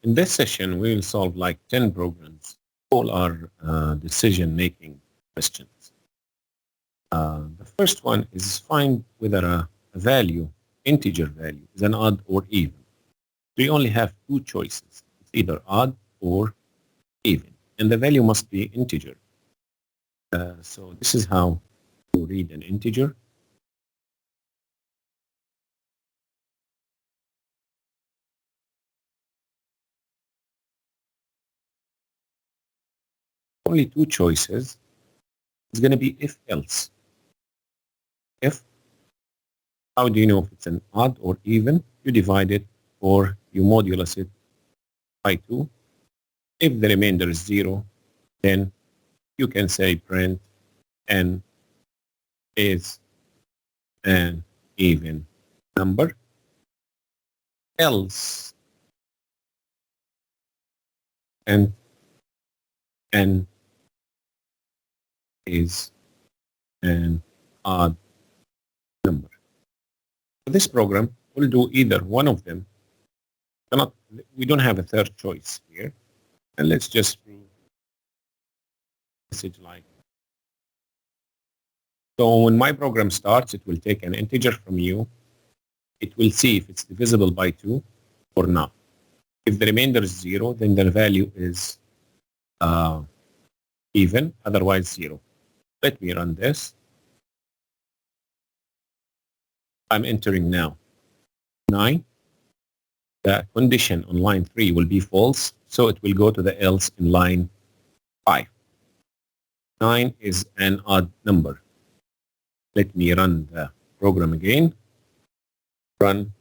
in this session, we will solve like 10 programs. All are decision-making questions. The first one is find whether a value, integer value, is an odd or even. We only have two choices. It's either odd or even, and the value must be integer. So this is how to read an integer. Only two choices. It's going to be if else. If, how do you know if it's an odd or even? You divide it or you modulus it by 2. If the remainder is 0, then you can say print n is an even number. Else, and n is an odd number. For this program, we'll do either one of them. We don't have a third choice here. And let's just do message like. So when my program starts, it will take an integer from you. It will see if it's divisible by 2 or not. If the remainder is 0, then the value is even, otherwise 0. Let me run this. I'm entering now 9. The condition on line 3 will be false, so it will go to the else in line 5. 9 is an odd number. Let me run the program again. Run.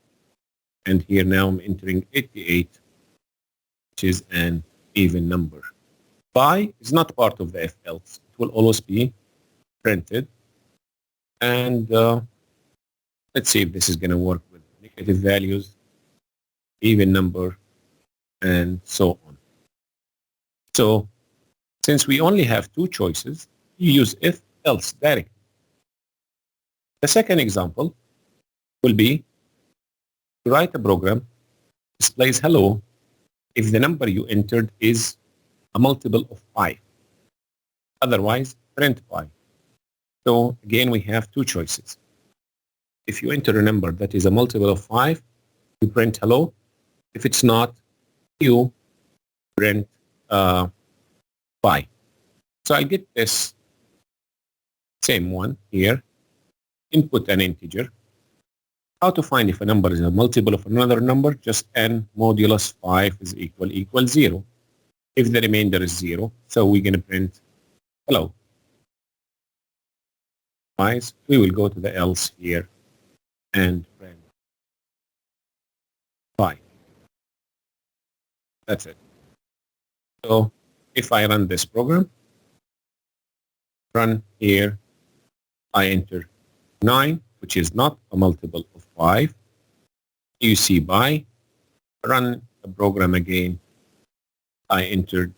And here now I'm entering 88, which is an even number. By is not part of the if else. It will always be printed. And let's see if this is going to work with negative values, even number, and so on. So since we only have two choices, you use if else directly. The second example will be to write a program displays hello if the number you entered is a multiple of 5. Otherwise, print pi. So again, we have two choices. If you enter a number that is a multiple of 5, you print hello. If it's not, you print pi. So I get this same one here. Input an integer. How to find if a number is a multiple of another number? Just n modulus 5 is equal 0. If the remainder is 0, so we're going to print hello. Otherwise, we will go to the else here and print pi. That's it. So if I run this program, run here, I enter 9, which is not a multiple of 5. You see by, run the program again, I entered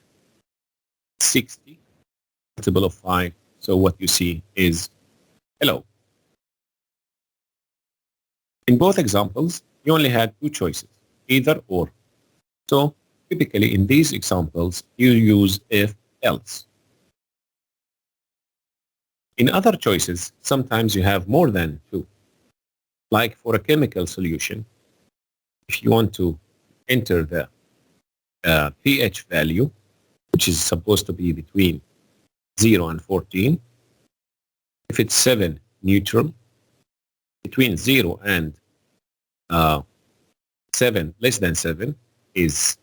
60, multiple of 5. So what you see is hello. In both examples, you only had two choices, either or. So typically in these examples, you use if else. In other choices, sometimes you have more than two. Like for a chemical solution, if you want to enter the pH value, which is supposed to be between 0 and 14, if it's 7, neutral, between 0 and 7, less than 7, is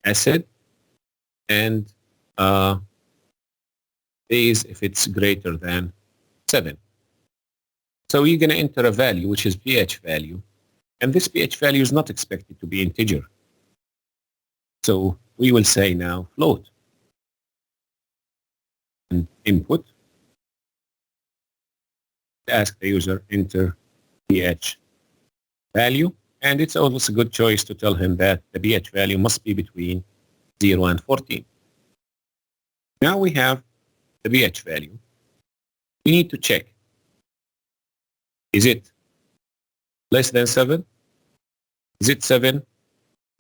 acid, and base if it's greater than 7. So you're going to enter a value, which is pH value, and this pH value is not expected to be integer. So we will say now float. And input, ask the user enter pH value, and it's always a good choice to tell him that the pH value must be between 0 and 14. Now we have the pH value. We need to check, is it less than 7? Is it 7?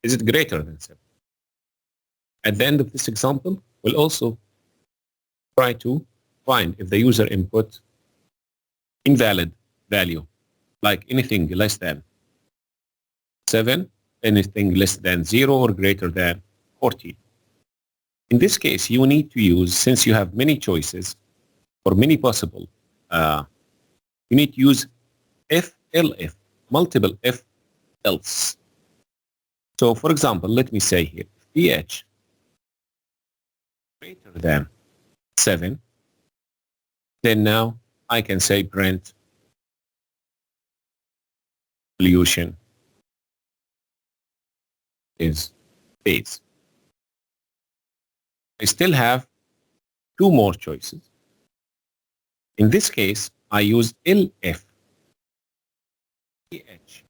Is it greater than 7? At the end of this example, we'll also try to find if the user input invalid value, like anything less than 7, anything less than 0 or greater than 14. In this case, you need to use, since you have many choices or many possible, you need to use if, elif, multiple if, else. So for example, let me say here, pH greater than 7, then now I can say print solution is base. I still have 2 more choices. In this case, I use elif pH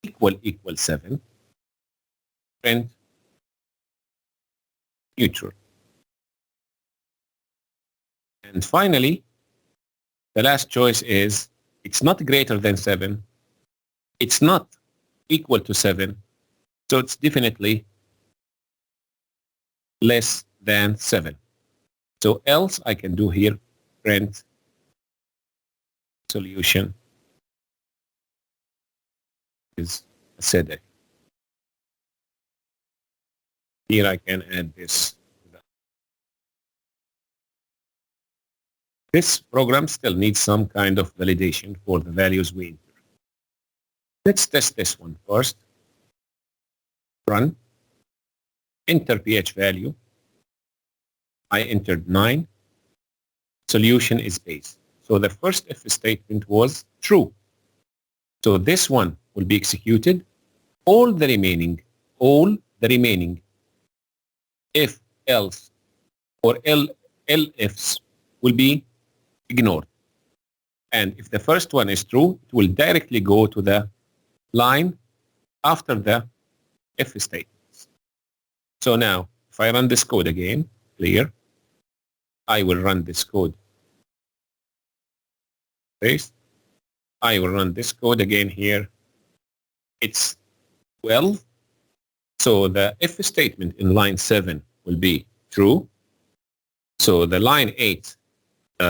equal 7, print neutral. And finally, the last choice is it's not greater than 7, it's not equal to 7, so it's definitely less than 7. So else I can do here print solution is acidic. Here I can add this. This program still needs some kind of validation for the values we enter. Let's test this one first. Run. Enter pH value. I entered 9. Solution is base. So the first if statement was true. So this one will be executed. All the remaining if, else, or elifs will be ignored. And if the first one is true, it will directly go to the line after the if statements. So now, if I run this code again, clear, I will run this code. Paste. I will run this code again here. It's 12. So the if statement in line 7 will be true. So the line 8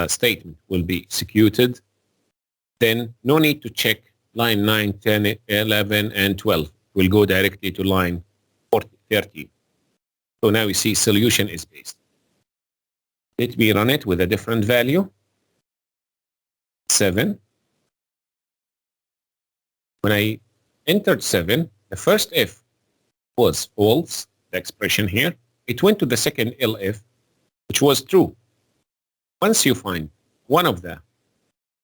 statement will be executed. Then no need to check line 9, 10, 11, and 12. We'll go directly to line 13. So now we see solution is based. Let me run it with a different value. 7. When I entered 7, the first if was false, the expression here. It went to the second elif, which was true. Once you find one of the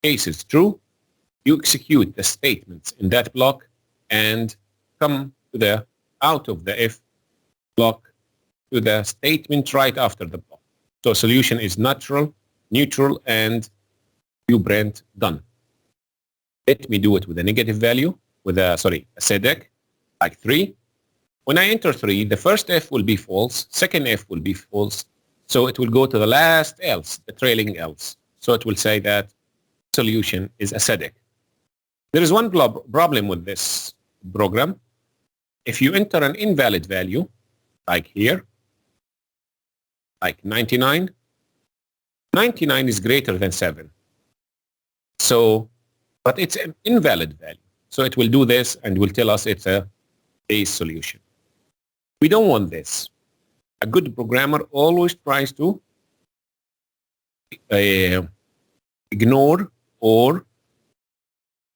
cases true, you execute the statements in that block and come to the out of the if block to the statement right after the block. So solution is neutral, and you print done. Let me do it with a negative value, with a, acidic, like 3. When I enter 3, the first if will be false, second if will be false, so it will go to the last else, the trailing else. So it will say that solution is acidic. There is one problem with this program. If you enter an invalid value, like here, like 99, 99 is greater than 7. So, but it's an invalid value. So it will do this and will tell us it's a base solution. We don't want this. A good programmer always tries to ignore or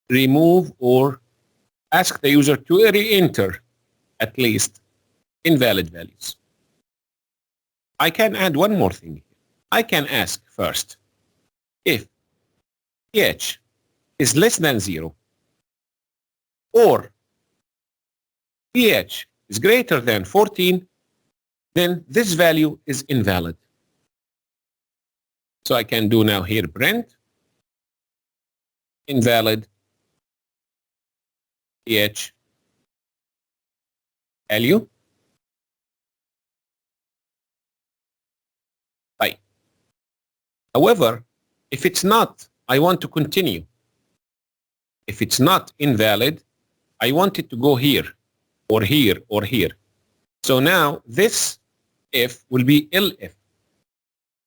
remove or ask the user to re-enter at least invalid values. I can add one more thing. I can ask first if pH is less than 0 or pH is greater than 14, then this value is invalid. So I can do now here print invalid pH value. Right. However, if it's not, I want to continue. If it's not invalid, I want it to go here or here, or here. So now this if will be elif.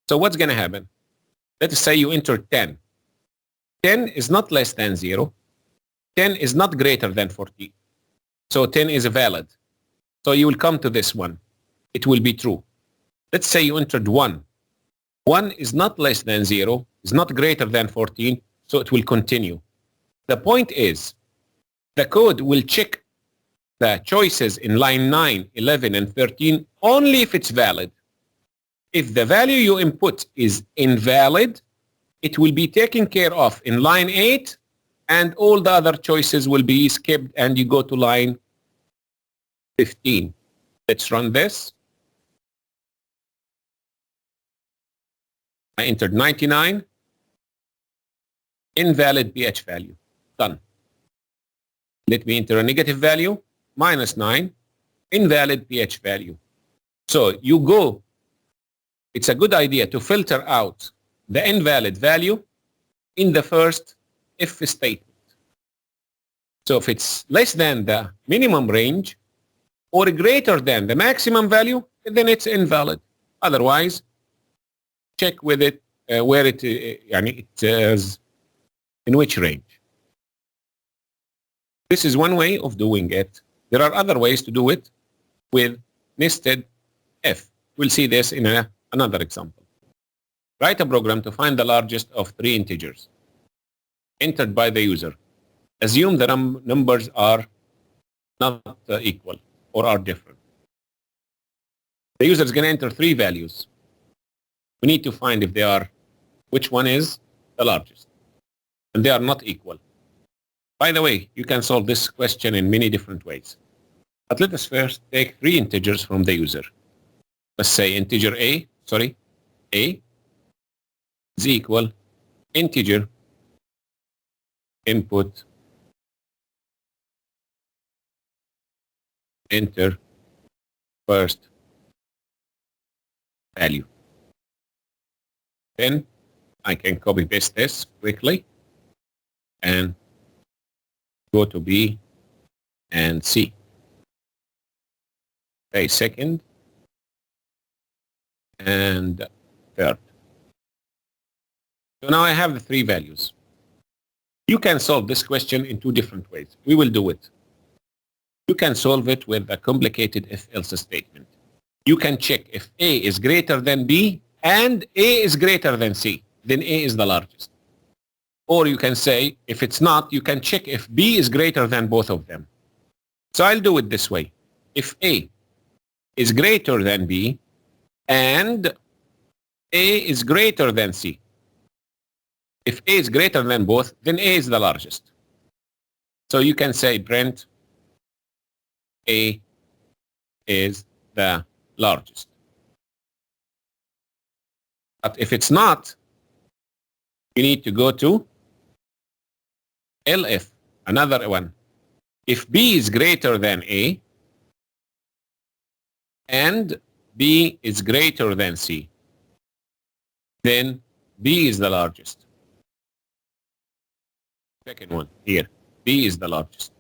So what's going to happen? Let's say you enter 10. 10 is not less than 0. 10 is not greater than 14. So 10 is valid. So you will come to this one. It will be true. Let's say you entered 1. 1 is not less than 0, is not greater than 14, so it will continue. The point is, the code will check the choices in line 9, 11, and 13 only if it's valid. If the value you input is invalid, it will be taken care of in line 8, and all the other choices will be skipped, and you go to line 15. Let's run this. I entered 99. Invalid pH value. Done. Let me enter a negative value. -9. Invalid pH value. So you go. It's a good idea to filter out the invalid value in the first if statement. So if it's less than the minimum range or greater than the maximum value, then it's invalid. Otherwise, check with it where it is, in which range. This is one way of doing it. There are other ways to do it with nested if. We'll see this in another example. Write a program to find the largest of 3 integers entered by the user. Assume the numbers are not equal or are different. The user is going to enter 3 values. We need to find if they are, which one is the largest. And they are not equal. By the way, you can solve this question in many different ways. But let us first take 3 integers from the user. Let's say integer A is equal integer input enter first value. Then I can copy paste this quickly and go to B and C. Okay, second and third. So now I have the 3 values. You can solve this question in 2 different ways. We will do it. You can solve it with a complicated if-else statement. You can check if A is greater than B and A is greater than C. Then A is the largest. Or you can say, if it's not, you can check if B is greater than both of them. So I'll do it this way. If A is greater than B and A is greater than C. If A is greater than both, then A is the largest. So you can say print A is the largest. But if it's not, you need to go to elif, another one. If B is greater than A and B is greater than C, then B is the largest. Second one here, B is the largest.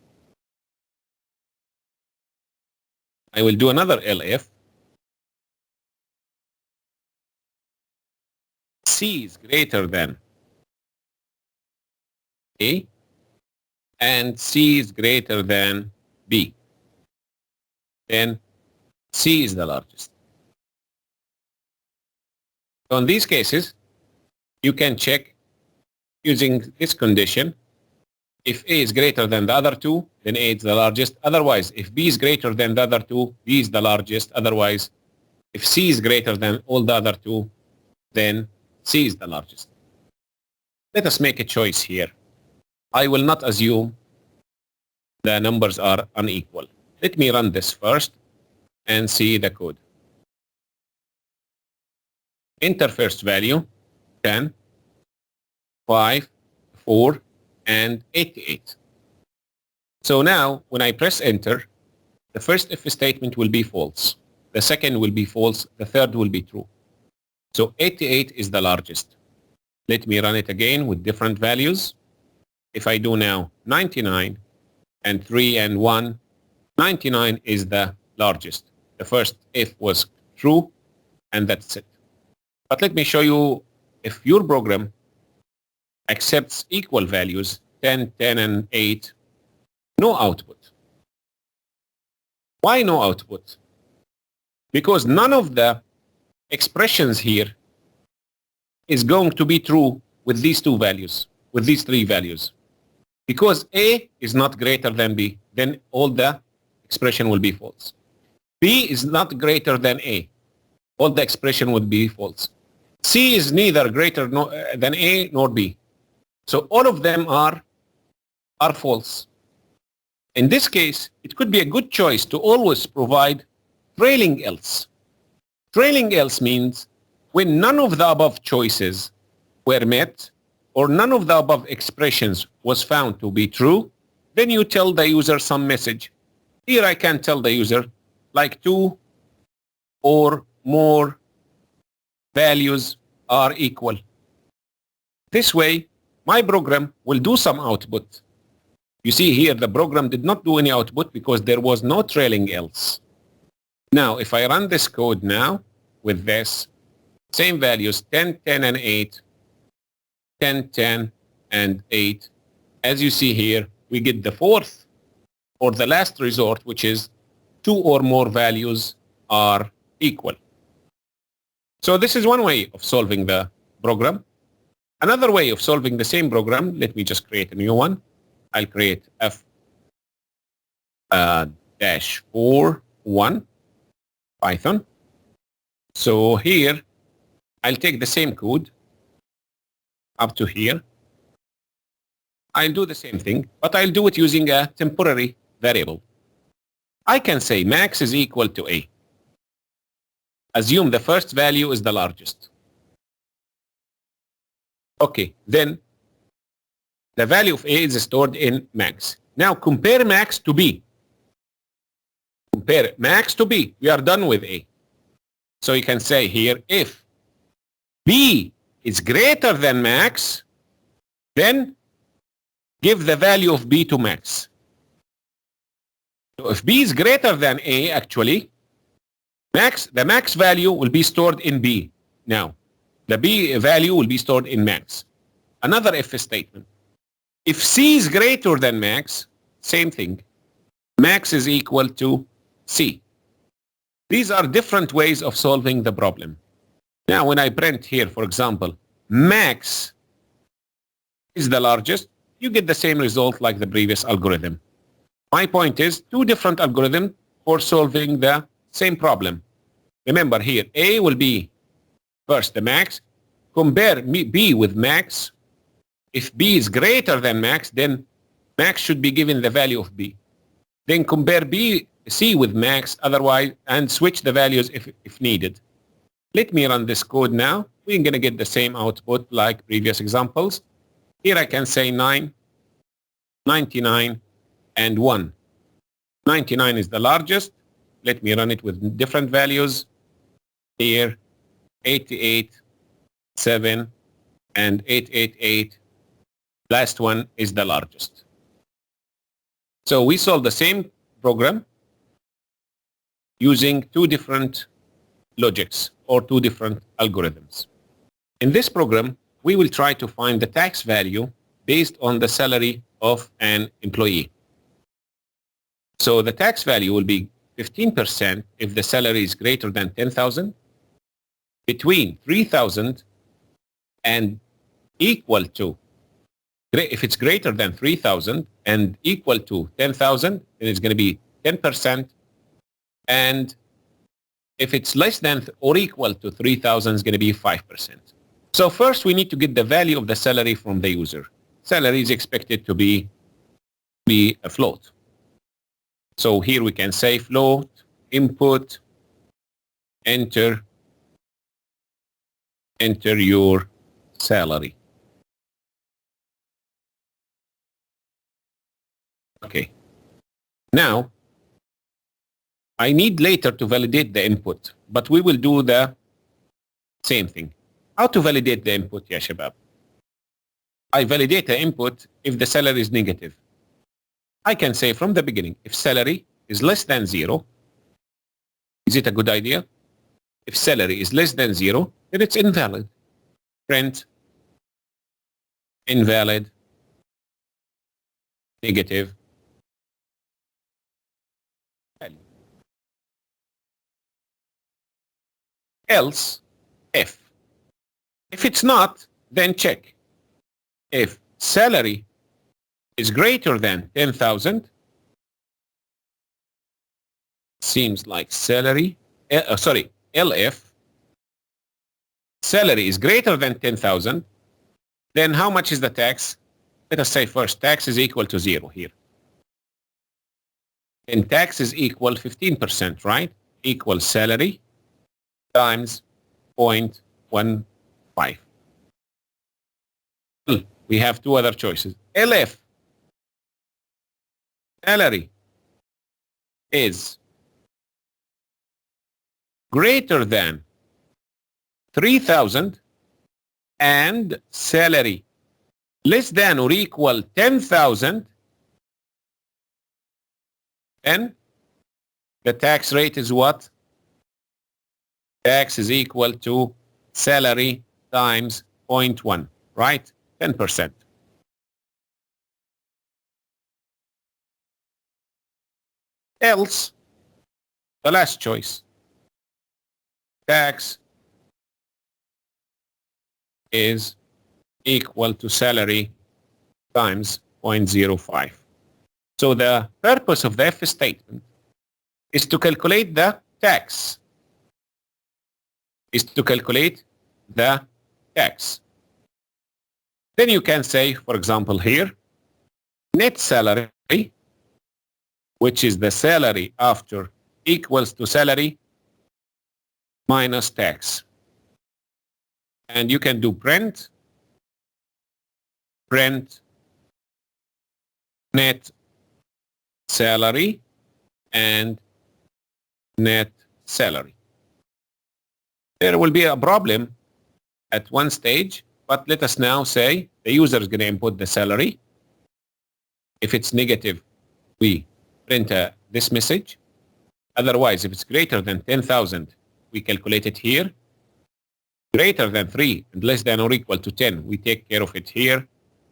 I will do another elif. C is greater than A and C is greater than B. Then C is the largest. So in these cases, you can check using this condition. If A is greater than the other 2, then A is the largest. Otherwise, if B is greater than the other 2, B is the largest. Otherwise, if C is greater than all the other 2, then C is the largest. Let us make a choice here. I will not assume the numbers are unequal. Let me run this first and see the code. Enter first value, 10, 5, 4, and 88. So now, when I press enter, the first if statement will be false. The second will be false. The third will be true. So 88 is the largest. Let me run it again with different values. If I do now 99 and 3 and 1 99 is the largest. The first if was true, and that's it. But let me show you if your program accepts equal values, 10, 10, and 8, no output. Why no output? Because none of the expressions here is going to be true with these two values, with these three values. Because A is not greater than B, then all the expression will be false. B is not greater than A, all the expression would be false. C is neither greater than A nor B. So all of them are false. In this case, it could be a good choice to always provide trailing else. Trailing else means when none of the above choices were met or none of the above expressions was found to be true, then you tell the user some message. Here I can tell the user like 2 or more values are equal. This way, my program will do some output. You see here, the program did not do any output because there was no trailing else. Now, if I run this code now with this, same values, 10, 10, and 8, 10, 10, and 8. As you see here, we get the fourth or the last resort, which is 2 or more values are equal. So this is one way of solving the program. Another way of solving the same program, let me just create a new one. I'll create F-4-1 Python. So here, I'll take the same code up to here. I'll do the same thing, but I'll do it using a temporary variable. I can say max is equal to A. Assume the first value is the largest. Okay, then the value of A is stored in max. Now compare max to B. Compare max to B. We are done with A. So you can say here, if B is greater than max, then give the value of B to max. So if B is greater than A, actually, the max value will be stored in B. Now, the B value will be stored in max. Another if statement. If C is greater than max, same thing. Max is equal to C. These are different ways of solving the problem. Now, when I print here, for example, max is the largest, you get the same result like the previous algorithm. My point is two different algorithms for solving the same problem. Remember here, A will be first the max. Compare B with max. If B is greater than max, then max should be given the value of B. Then compare C with max, otherwise, and switch the values if needed. Let me run this code now. We're going to get the same output like previous examples. Here I can say 9, 99, and 1. 99 is the largest. Let me run it with different values. Here, 88, 7, and 888. Last one is the largest. So we solve the same program using two different logics or two different algorithms. In this program, we will try to find the tax value based on the salary of an employee. So the tax value will be 15% if the salary is greater than 10,000, between 3,000 and equal to, if it's greater than 3,000 and equal to 10,000, then it's going to be 10%. And if it's less than or equal to 3,000, it's going to be 5%. So first we need to get the value of the salary from the user. Salary is expected to be a float. So here we can say float, input, enter your salary. Okay. Now, I need later to validate the input, but we will do the same thing. How to validate the input, ya shabab? I validate the input if the salary is negative. I can say from the beginning, if salary is less than 0, is it a good idea? If salary is less than 0, then it's invalid. Print invalid negative value. Else, if it's not, then check. If salary is greater than 10,000, seems like salary, LF, salary is greater than 10,000, then how much is the tax? Let us say first, tax is equal to 0 here. And tax is equal 15%, right? Equals salary times 0.15. We have two other choices. LF, salary is greater than 3,000 and salary less than or equal 10,000, then the tax rate is what? Tax is equal to salary times 0.1, right? 10%. Else, the last choice, tax is equal to salary times 0.05. So the purpose of the if statement is to calculate the tax. Then you can say, for example, here, net salary, which is the salary after, equals to salary minus tax. And you can do print net salary and net salary. There will be a problem at one stage, but let us now say the user is going to input the salary. If it's negative, we print this message. Otherwise, if it's greater than 10,000, we calculate it here. Greater than 3 and less than or equal to 10, we take care of it here.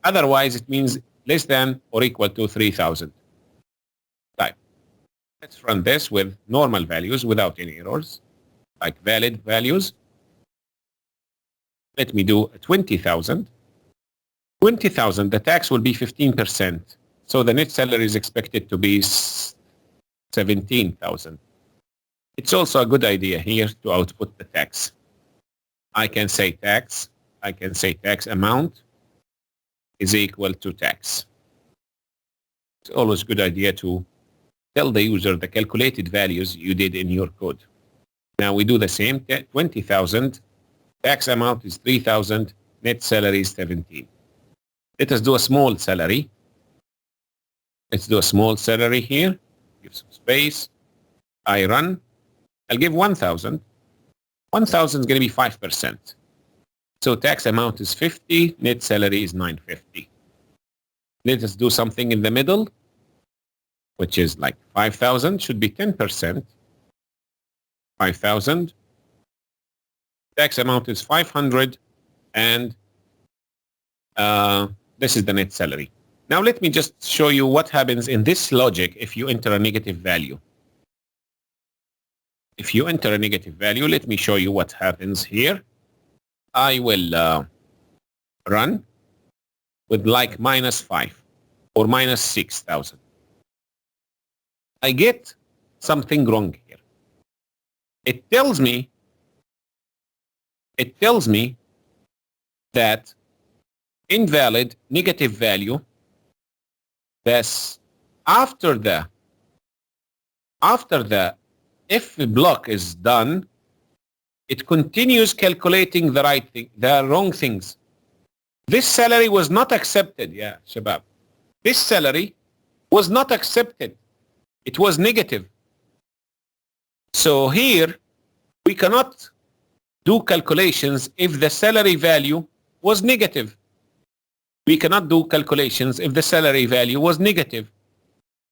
Otherwise, it means less than or equal to 3,000. Type. Let's run this with normal values without any errors, like valid values. Let me do 20,000. 20,000, the tax will be 15%. So the net salary is expected to be 17,000. It's also a good idea here to output the tax. I can say tax amount is equal to tax. It's always a good idea to tell the user the calculated values you did in your code. Now we do the same. 20,000, tax amount is 3,000, net salary is 17. Let us do a small salary. Let's do a small salary here. Give some space. I run. I'll give 1,000. 1,000 is going to be 5%. So tax amount is 50, net salary is 950. Let us do something in the middle, which is like 5,000, should be 10%. 5,000. Tax amount is 500, and this is the net salary. Now let me just show you what happens in this logic if you enter a negative value. If you enter a negative value, let me show you what happens here. I will run with like -5 or -6,000. I get something wrong here. It tells me that invalid negative value, that's after the if block is done, it continues calculating the wrong things. This salary was not accepted, Shabab. This salary was not accepted. It was negative. So here, we cannot do calculations if the salary value was negative. We cannot do calculations if the salary value was negative.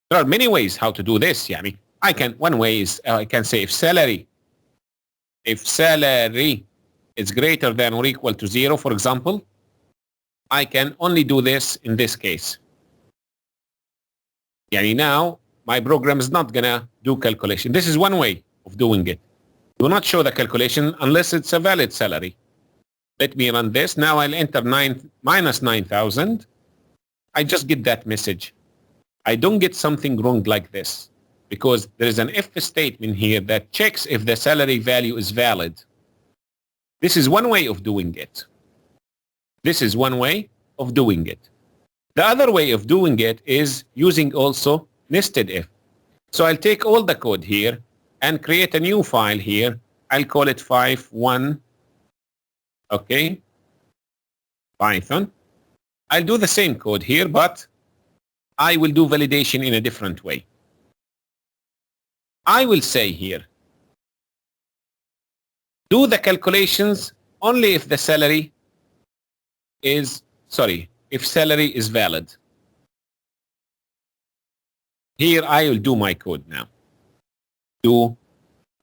There are many ways how to do this. Yeah, I mean, one way is I can say if salary is greater than or equal to 0, for example, I can only do this in this case. Yani now my program is not gonna do calculation. This is one way of doing it. Do not show the calculation unless it's a valid salary. Let me run this. Now I'll enter minus 9,000. I just get that message. I don't get something wrong like this because there is an if statement here that checks if the salary value is valid. This is one way of doing it. This is one way of doing it. The other way of doing it is using also nested if. So I'll take all the code here and create a new file here. I'll call it 5.1. Okay. Python. I'll do the same code here, but I will do validation in a different way. I will say here, do the calculations only if the salary is, if salary is valid. Here I will do my code now. Do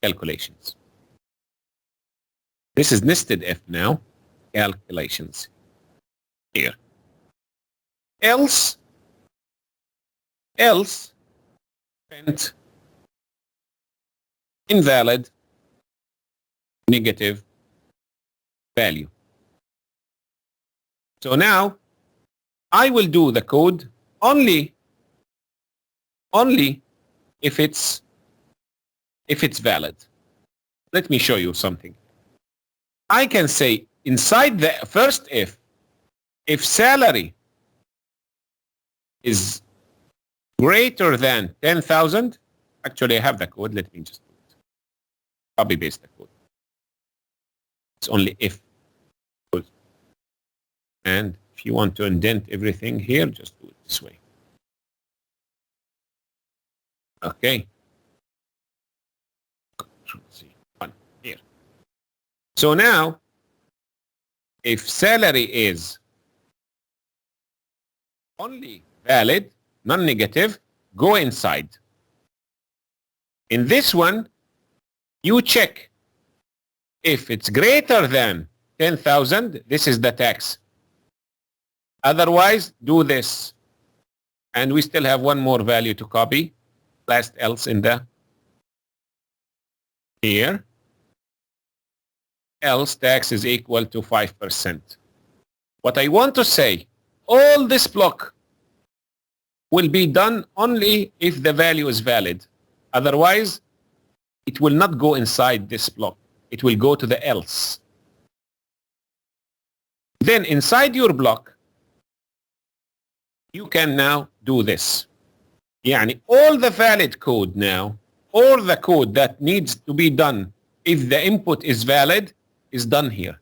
calculations. This is nested if now. Calculations. Here. Else print invalid negative value. So now I will do the code only if it's valid. Let me show you something. I can say inside the first if salary is greater than 10,000, actually I have the code, let me just do it. Copy paste the code. It's only if. And if you want to indent everything here, just do it this way. Okay. See, one here. So now, if salary is only valid, non-negative, go inside. In this one, you check if it's greater than 10,000, this is the tax. Otherwise, do this. And we still have one more value to copy. Last else in the here. Else tax is equal to 5%. What I want to say, all this block will be done only if the value is valid. Otherwise, it will not go inside this block. It will go to the else. Then inside your block, you can now do this. Yani all the valid code now, all the code that needs to be done if the input is valid is done here.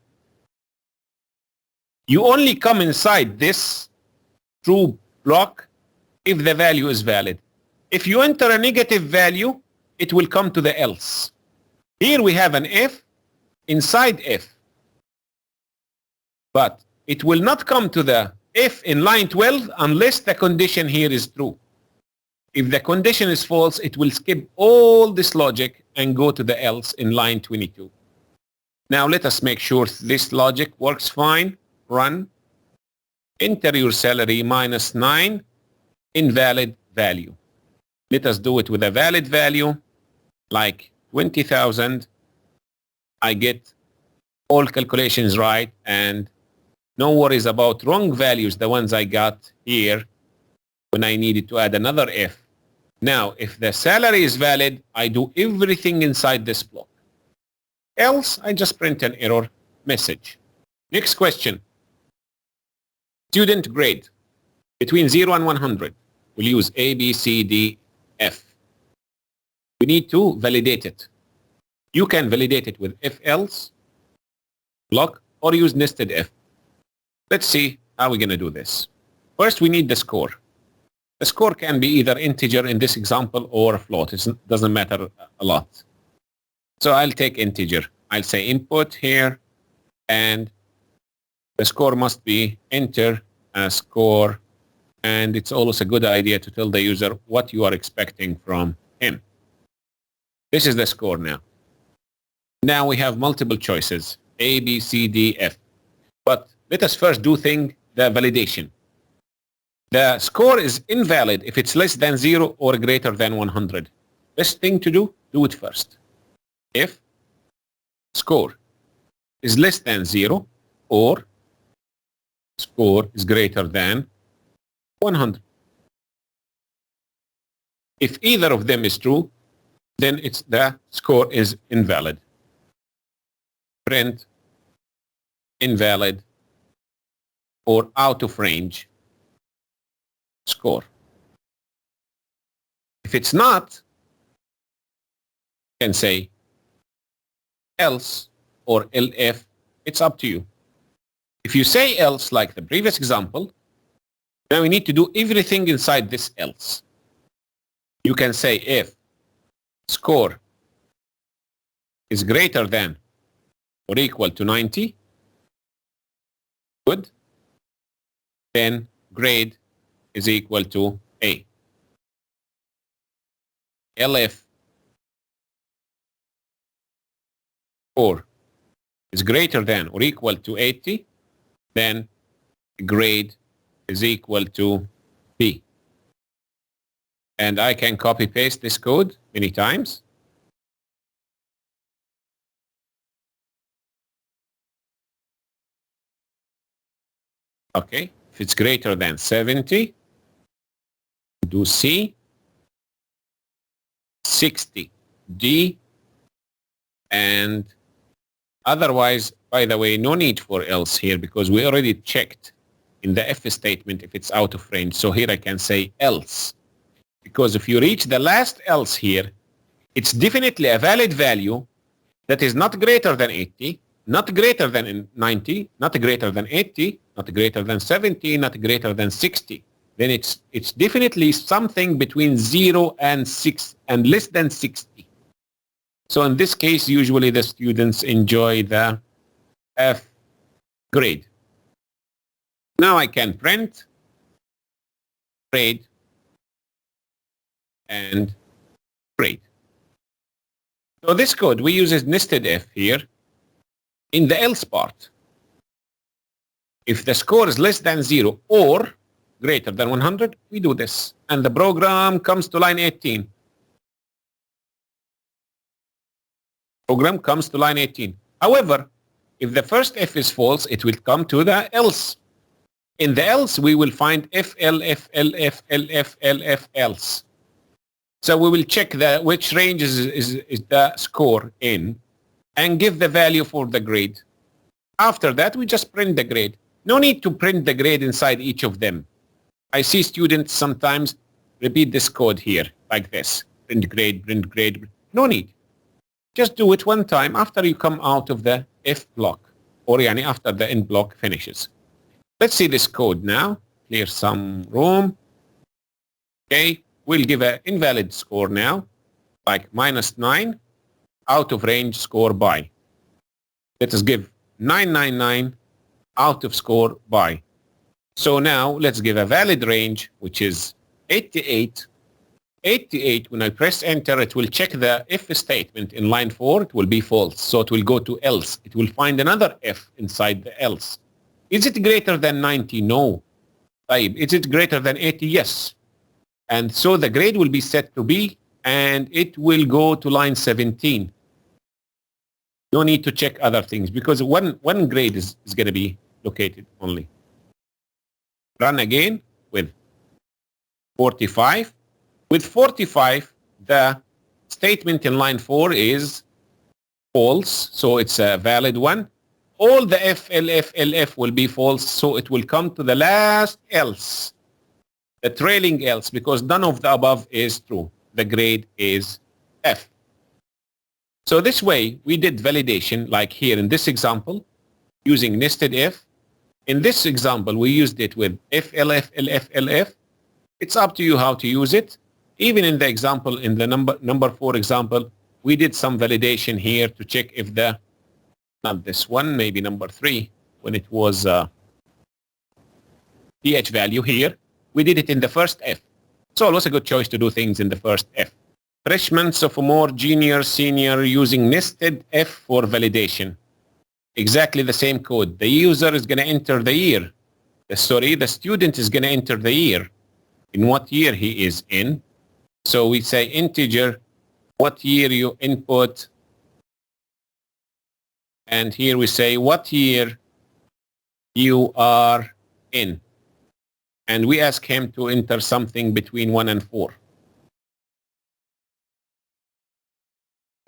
You only come inside this true block if the value is valid. If you enter a negative value, it will come to the else. Here we have an if inside if. But it will not come to the if in line 12 unless the condition here is true. If the condition is false, it will skip all this logic and go to the else in line 22. Now let us make sure this logic works fine. Run. Enter your salary minus 9, invalid value. Let us do it with a valid value like 20,000. I get all calculations right and no worries about wrong values, the ones I got here when I needed to add another if. Now, if the salary is valid, I do everything inside this block. Else, I just print an error message. Next question. Student grade between 0 and 100. We'll use A, B, C, D, F. We need to validate it. You can validate it with if else block or use nested if. Let's see how we're going to do this. First, we need the score. The score can be either integer in this example or float. It doesn't matter a lot. So I'll take integer. I'll say input here, and the score must be enter a score And it's always a good idea to tell the user what you are expecting from him. This is the score now. Now we have multiple choices, A, B, C, D, F. But let us first do the validation. The score is invalid if it's less than 0 or greater than 100. Best thing to do it first. If score is less than 0 or score is greater than 100. If either of them is true, then the score is invalid. Print invalid or out of range score. If it's not, you can say else or elif. It's up to you. If you say else like the previous example, then we need to do everything inside this else. You can say if score is greater than or equal to 90, good, then grade is equal to A. elif score is greater than or equal to 80, then grade is equal to B. And I can copy paste this code many times. Okay, if it's greater than 70, do C, 60, D, and otherwise, by the way, no need for else here because we already checked in the if statement if it's out of range. So here I can say else. Because if you reach the last else here, it's definitely a valid value that is not greater than 80, not greater than 90, not greater than 80, not greater than 70, not greater than 60. Then it's definitely something between 0 and 6 and less than 60. So in this case, usually the students enjoy the F grade. Now I can print grade and grade. So this code, we use nested if here in the else part. If the score is less than 0 or greater than 100, we do this. And the program comes to line 18. Program comes to line 18. However, if the first if is false, it will come to the else. In the else, we will find if, elif, else. So we will check which range is the score in and give the value for the grade. After that, we just print the grade. No need to print the grade inside each of them. I see students sometimes repeat this code here like this. Print grade, print grade. No need. Just do it one time after you come out of the if block or after the end block finishes. Let's see this code now. Clear some room. Okay, we'll give an invalid score now, like -9, out of range score by. Let us give 999 out of score by. So now let's give a valid range, which is 88. 88, when I press enter, it will check the if statement in line 4. It will be false. So it will go to else. It will find another if inside the else. Is it greater than 90? No. Is it greater than 80? Yes. And so the grade will be set to B, and it will go to line 17. No need to check other things because one grade is going to be located only. Run again with 45. With 45, the statement in line 4 is false, so it's a valid one. All the if, elif will be false, so it will come to the last else, the trailing else, because none of the above is true. The grade is F. So this way, we did validation, like here in this example, using nested if. In this example, we used it with if, elif. It's up to you how to use it. Even in the example, in the number 4 example, we did some validation here to check if not this one, maybe number 3, when it was pH value here. we did it in the first if. So it was a good choice to do things in the first if. Freshman, sophomore, junior, senior, using nested if for validation. Exactly the same code. The user is going to enter the year. The student is going to enter the year, in what year he is in. So we say integer, what year you input. And here we say what year you are in. And we ask him to enter something between 1 and 4.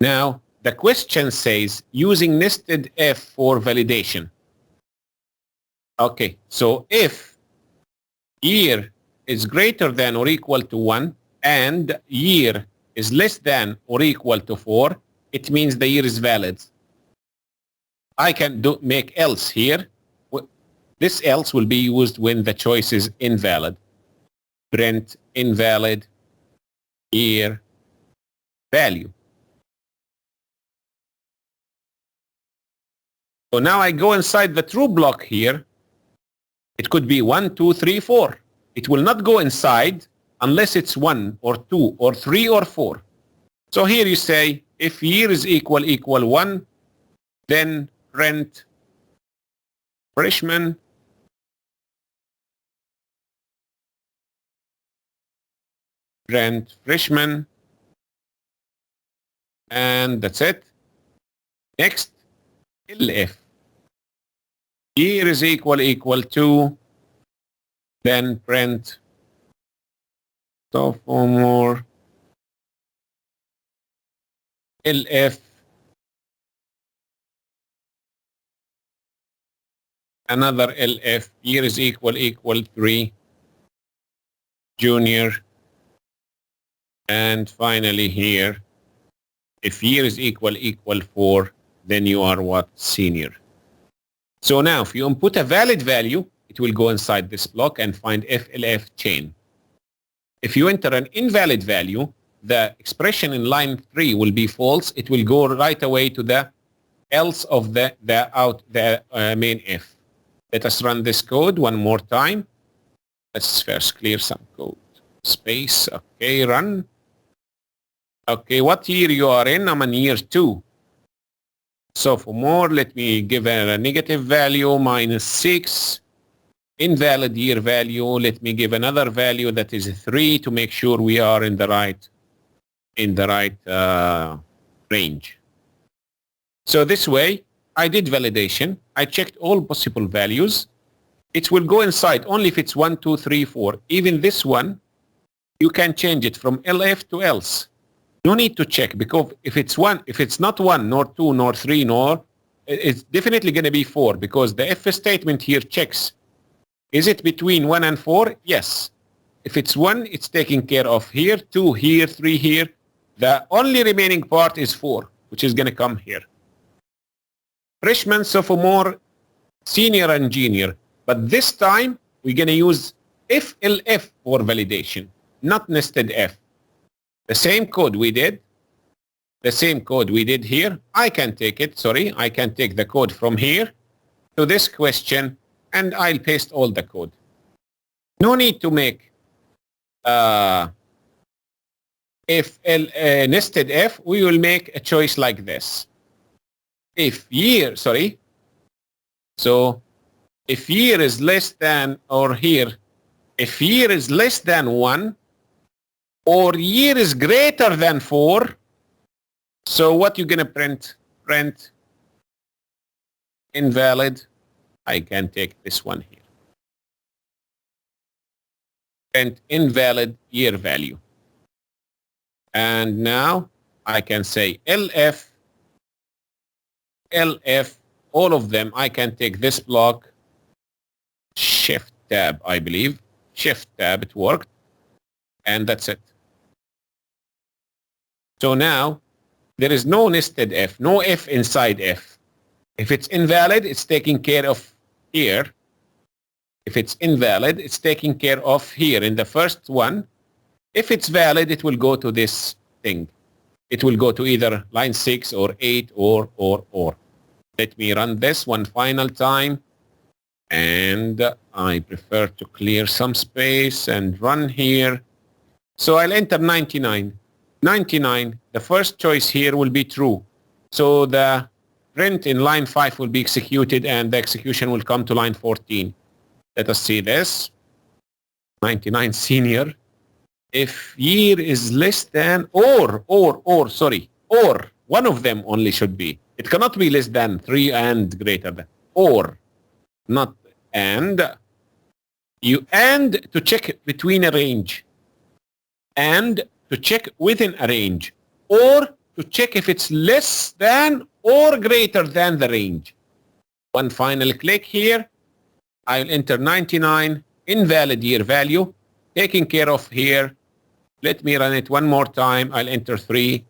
Now, the question says, using nested if for validation. Okay, so if year is greater than or equal to 1 and year is less than or equal to 4, it means the year is valid. I can make else here. This else will be used when the choice is invalid. Print invalid year value. So now I go inside the true block here. It could be 1, 2, 3, 4. It will not go inside unless it's 1 or 2 or 3 or 4. So here you say if year is equal 1, then print freshman and that's it. Next, elif year is equal to, then print sophomore elif another elif year is equal 3 junior, and finally here if year is equal 4, then you are what? Senior. So now if you input a valid value, it will go inside this block and find elif chain. If you enter an invalid value, the expression in line 3 will be false. It will go right away to the else of the main if. Let us run this code one more time. Let's first clear some code. Space. Okay, run. Okay, what year you are in? I'm in year 2. So for more, let me give a negative value, -6. Invalid year value, let me give another value that is 3 to make sure we are in the right range. So this way, I did validation. I checked all possible values. It will go inside only if it's 1, 2, 3, 4. Even this one, you can change it from elif to else. No need to check, because if it's not 1, nor 2, nor 3, nor, it's definitely going to be 4, because the if statement here checks. Is it between 1 and 4? Yes. If it's 1, it's taken care of here, 2 here, 3 here. The only remaining part is 4, which is going to come here. Freshman, sophomore, senior, and junior. But this time, we're going to use elif for validation, not nested if. The same code we did here. I can take the code from here to this question, and I'll paste all the code. No need to make nested if. We will make a choice like this. If year is less than, or here, if year is less than 1, or year is greater than 4, so what you're going to print? Print invalid. I can take this one here. Print invalid year value. And now I can say elif, all of them. I can take this block, shift tab, I believe. Shift tab, it worked. And that's it. So now, there is no nested if, no if inside if. If it's invalid, it's taken care of here. If it's invalid, it's taken care of here in the first one. If it's valid, it will go to this thing. It will go to either line 6 or 8 or. Let me run this one final time. And I prefer to clear some space and run here. So I'll enter 99. 99, the first choice here will be true. So the print in line 5 will be executed and the execution will come to line 14. Let us see this. 99 senior. If year is less than or one of them only should be. It cannot be less than 3 and greater than. Or, not and. You and to check between a range. And to check within a range. Or to check if it's less than or greater than the range. One final click here. I'll enter 99, invalid year value, taken care of here. Let me run it one more time. I'll enter 3,